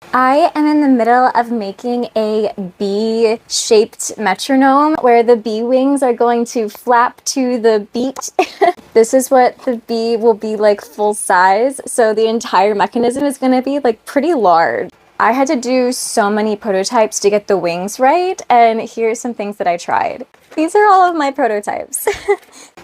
I am in the middle of making a bee-shaped metronome where the bee wings are going to flap to the beat. This is what the bee will be like full size, so the entire mechanism is going to be like pretty large. I had to do so many prototypes to get the wings right, and here's some things that I tried. These are all of my prototypes.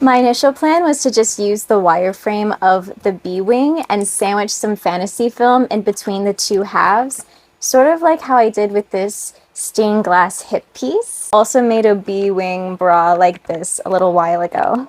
My initial plan was to just use the wireframe of the bee wing and sandwich some fantasy film in between the two halves, sort of like how I did with this stained glass hip piece. Also made a bee wing bra like this a little while ago.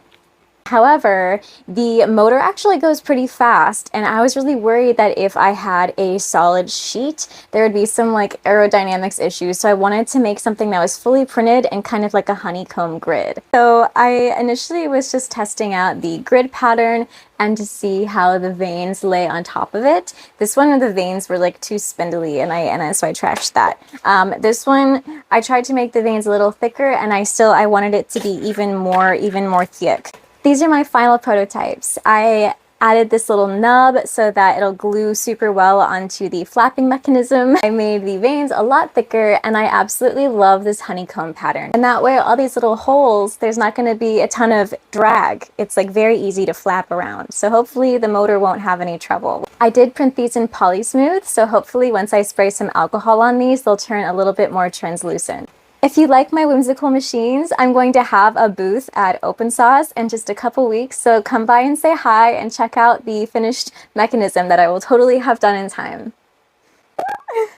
However, the motor actually goes pretty fast, and I was really worried that if I had a solid sheet, there would be some like aerodynamics issues. So I wanted to make something that was fully printed and kind of like a honeycomb grid. So I initially was just testing out the grid pattern and to see how the veins lay on top of it. This one of the veins were like too spindly, so I trashed that. This one, I tried to make the veins a little thicker, and I wanted it to be even more thick. These are my final prototypes. I added this little nub so that it'll glue super well onto the flapping mechanism. I made the veins a lot thicker, and I absolutely love this honeycomb pattern. And that way, all these little holes, there's not going to be a ton of drag. It's like very easy to flap around. So hopefully the motor won't have any trouble. I did print these in Polysmooth, so hopefully once I spray some alcohol on these, they'll turn a little bit more translucent. If you like my whimsical machines, I'm going to have a booth at Open Sauce in just a couple weeks, so come by and say hi and check out the finished mechanism that I will totally have done in time.